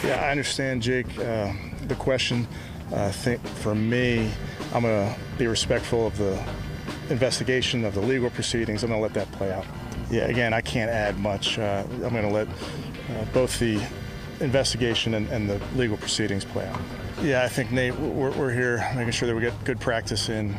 Yeah, I understand, Jake, the question. I think for me, I'm going to be respectful of the investigation, of the legal proceedings. I'm going to let that play out. Yeah, again, I can't add much. I'm going to let both the investigation and the legal proceedings play out. Yeah, I think, Nate, we're here making sure that we get good practice in.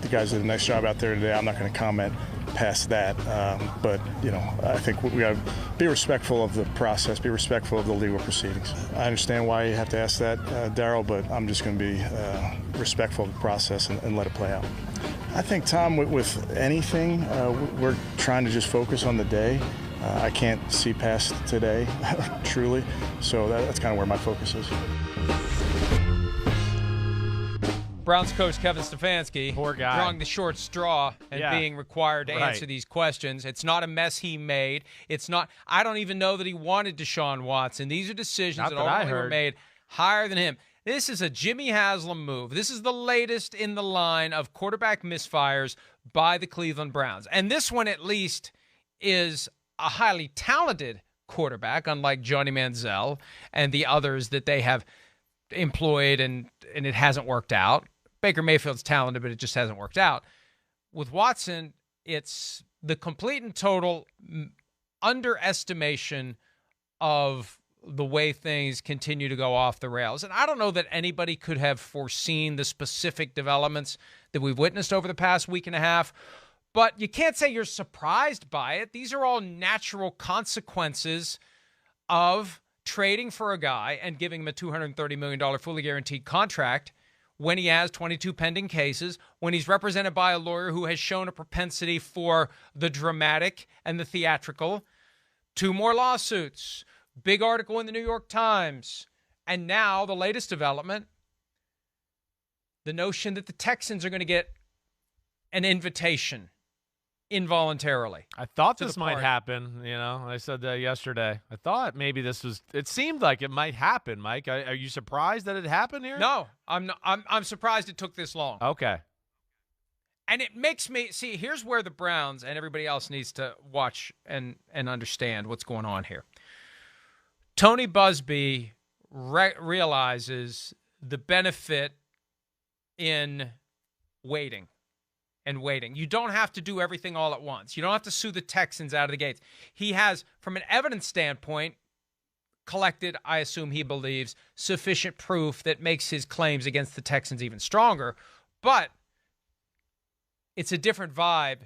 The guys did a nice job out there today. I'm not going to comment past that, but I think we got to be respectful of the process, be respectful of the legal proceedings. I understand why you have to ask that, Daryl, but I'm just going to be respectful of the process and let it play out. I think, Tom, with anything, we're trying to just focus on the day. I can't see past today, truly, so that's kind of where my focus is. Browns coach Kevin Stefanski, poor guy, drawing the short straw and being required to answer these questions. It's not a mess he made. It's not. I don't even know that he wanted Deshaun Watson. These are decisions that ultimately were made higher than him. This is a Jimmy Haslam move. This is the latest in the line of quarterback misfires by the Cleveland Browns. And this one, at least, is a highly talented quarterback, unlike Johnny Manziel and the others that they have employed, and it hasn't worked out. Baker Mayfield's talented, but it just hasn't worked out. With Watson, it's the complete and total underestimation of the way things continue to go off the rails. And I don't know that anybody could have foreseen the specific developments that we've witnessed over the past week and a half, but you can't say you're surprised by it. These are all natural consequences of trading for a guy and giving him a $230 million fully guaranteed contract when he has 22 pending cases, when he's represented by a lawyer who has shown a propensity for the dramatic and the theatrical, 2 more lawsuits, big article in the New York Times, and now the latest development, the notion that the Texans are going to get an invitation involuntarily. I thought this might happen. I said that yesterday. I thought maybe it seemed like it might happen, Mike. Are you surprised that it happened here? No, I'm not. I'm surprised it took this long. Okay. And it makes me see, here's where the Browns and everybody else needs to watch and understand what's going on here. Tony Busby realizes the benefit in waiting. You don't have to do everything all at once. You don't have to sue the Texans out of the gates. He has, from an evidence standpoint, collected, I assume he believes, sufficient proof that makes his claims against the Texans even stronger. But it's a different vibe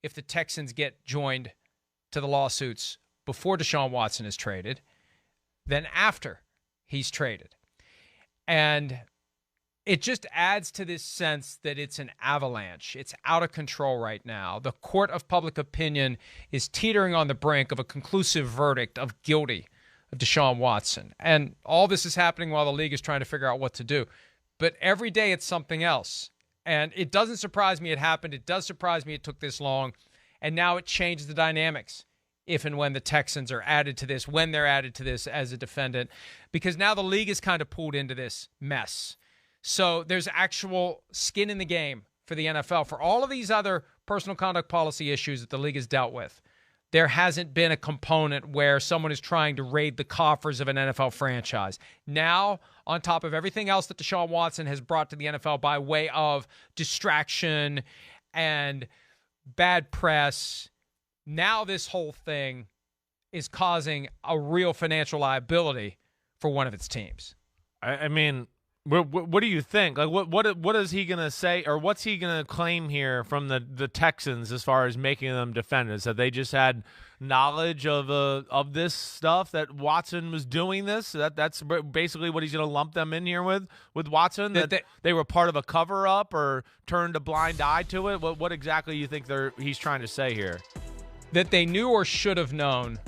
if the Texans get joined to the lawsuits before Deshaun Watson is traded than after he's traded. And it just adds to this sense that it's an avalanche. It's out of control right now. The court of public opinion is teetering on the brink of a conclusive verdict of guilty of Deshaun Watson. And all this is happening while the league is trying to figure out what to do. But every day it's something else. And it doesn't surprise me it happened. It does surprise me it took this long. And now it changes the dynamics if and when the Texans are added to this, when they're added to this as a defendant. Because now the league is kind of pulled into this mess. So there's actual skin in the game for the NFL. For all of these other personal conduct policy issues that the league has dealt with, there hasn't been a component where someone is trying to raid the coffers of an NFL franchise. Now, on top of everything else that Deshaun Watson has brought to the NFL by way of distraction and bad press, now this whole thing is causing a real financial liability for one of its teams. I mean, what do you think? Like, what is he gonna say, or what's he gonna claim here from the Texans as far as making them defendants? That they just had knowledge of this stuff, that Watson was doing this. That's basically what he's gonna lump them in here with Watson. That they were part of a cover up or turned a blind eye to it. What exactly do you think he's trying to say here? That they knew or should have known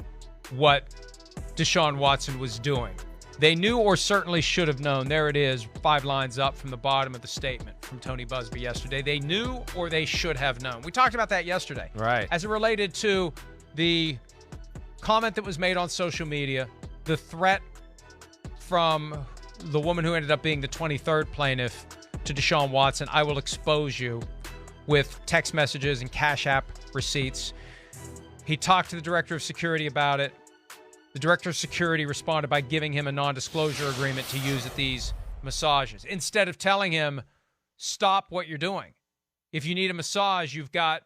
what Deshaun Watson was doing. They knew or certainly should have known. There it is, 5 lines up from the bottom of the statement from Tony Busby yesterday. They knew or they should have known. We talked about that yesterday. Right. As it related to the comment that was made on social media, the threat from the woman who ended up being the 23rd plaintiff to Deshaun Watson, I will expose you, with text messages and Cash App receipts. He talked to the director of security about it. The director of security responded by giving him a non-disclosure agreement to use at these massages, instead of telling him, stop what you're doing. If you need a massage, you've got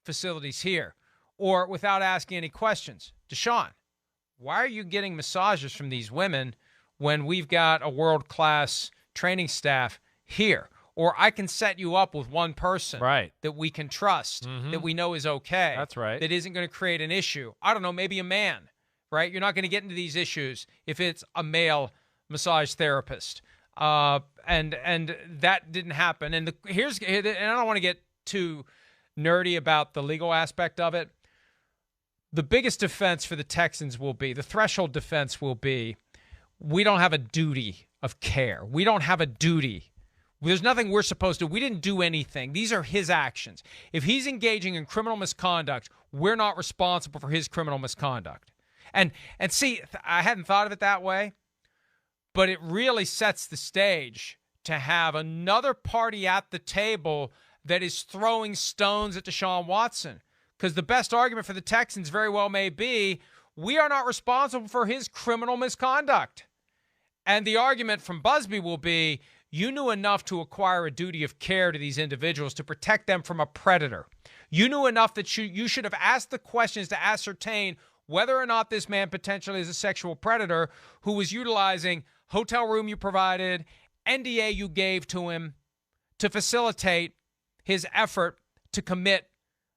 facilities here. Or without asking any questions, Deshaun, why are you getting massages from these women when we've got a world-class training staff here? Or I can set you up with one person that we can trust, that we know is okay. That's right. That isn't going to create an issue. I don't know, maybe a man, right? You're not going to get into these issues if it's a male massage therapist. And that didn't happen. And I don't want to get too nerdy about the legal aspect of it. The biggest defense for the Texans will be, the threshold defense will be, we don't have a duty of care. We don't have a duty. There's nothing we're supposed to. We didn't do anything. These are his actions. If he's engaging in criminal misconduct, we're not responsible for his criminal misconduct. And see, I hadn't thought of it that way, but it really sets the stage to have another party at the table that is throwing stones at Deshaun Watson. Because the best argument for the Texans very well may be, we are not responsible for his criminal misconduct. And the argument from Busby will be, you knew enough to acquire a duty of care to these individuals to protect them from a predator. You knew enough that you should have asked the questions to ascertain whether or not this man potentially is a sexual predator who was utilizing hotel room you provided, NDA you gave to him to facilitate his effort to commit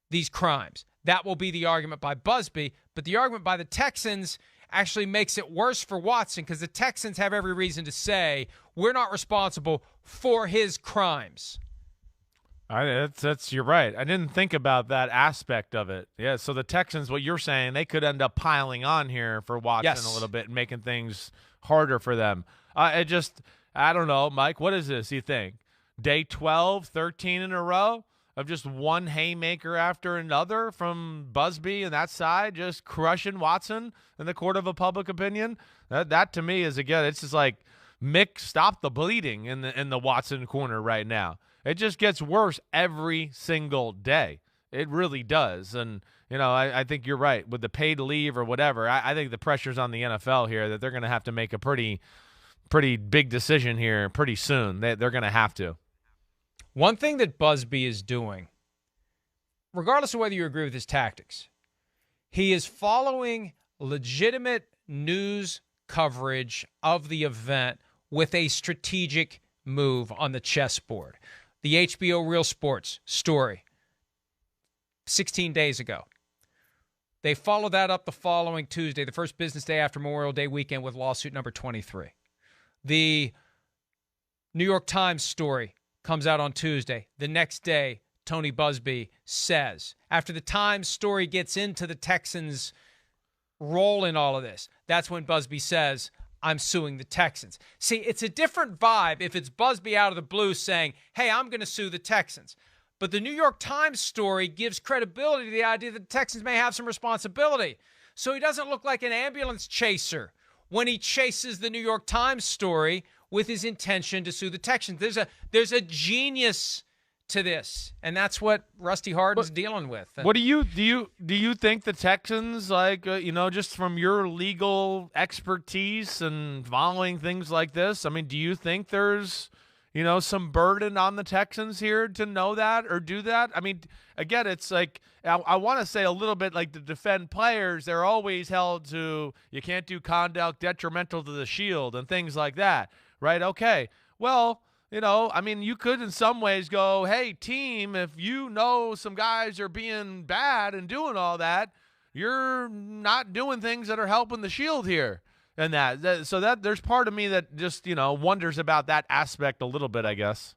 these crimes. That will be the argument by Busby, but the argument by the Texans actually makes it worse for Watson, because the Texans have every reason to say, we're not responsible for his crimes. You're right. I didn't think about that aspect of it. Yeah, so the Texans, what you're saying, they could end up piling on here for Watson a little bit and making things harder for them. I don't know, Mike, what is this, you think? Day 12, 13 in a row of just one haymaker after another from Busby and that side, just crushing Watson in the court of a public opinion? That to me is, again, it's just like, Mick, stop the bleeding in the Watson corner right now. It just gets worse every single day. It really does. And, I think you're right. With the paid leave or whatever, I think the pressure's on the NFL here that they're going to have to make a pretty big decision here pretty soon. They're going to have to. One thing that Busby is doing, regardless of whether you agree with his tactics, he is following legitimate news coverage of the event with a strategic move on the chessboard. The HBO Real Sports story 16 days ago. They followed that up the following Tuesday, the first business day after Memorial Day weekend, with lawsuit number 23. The New York Times story comes out on Tuesday. The next day, Tony Busby says, after the Times story gets into the Texans' role in all of this, that's when Busby says, I'm suing the Texans. See, it's a different vibe if it's Busby out of the blue saying, hey, I'm going to sue the Texans. But the New York Times story gives credibility to the idea that the Texans may have some responsibility. So he doesn't look like an ambulance chaser when he chases the New York Times story with his intention to sue the Texans. There's a genius to this, and that's what Rusty Hardin's dealing with. What do you think the Texans, just from your legal expertise and following things like this, I mean, do you think there's some burden on the Texans here to know that or do that? I mean, again, it's like, I want to say a little bit like to defend players, they're always held to, you can't do conduct detrimental to the shield and things like that, right? Okay, well, you could in some ways go, hey, team, if some guys are being bad and doing all that, you're not doing things that are helping the shield here. And so there's part of me that just, wonders about that aspect a little bit, I guess.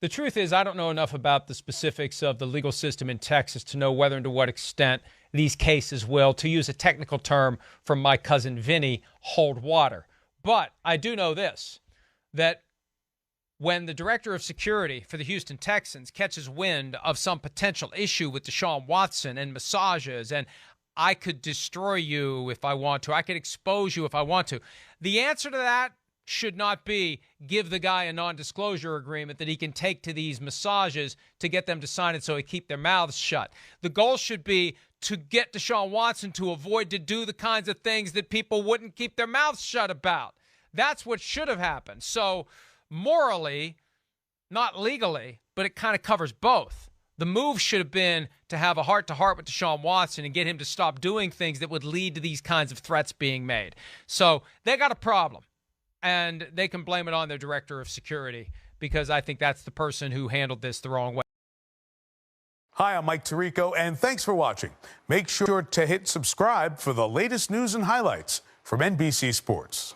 The truth is, I don't know enough about the specifics of the legal system in Texas to know whether and to what extent these cases will, to use a technical term from my cousin Vinny, hold water. But I do know this, that when the director of security for the Houston Texans catches wind of some potential issue with Deshaun Watson and massages, and I could destroy you if I want to, I could expose you if I want to, the answer to that should not be give the guy a non-disclosure agreement that he can take to these massages to get them to sign it so he keep their mouths shut. The goal should be to get Deshaun Watson to avoid to do the kinds of things that people wouldn't keep their mouths shut about. That's what should have happened. So morally, not legally, but it kind of covers both. The move should have been to have a heart-to-heart with Deshaun Watson and get him to stop doing things that would lead to these kinds of threats being made. So they got a problem, and they can blame it on their director of security because I think that's the person who handled this the wrong way. Hi, I'm Mike Tirico, and thanks for watching. Make sure to hit subscribe for the latest news and highlights from NBC Sports.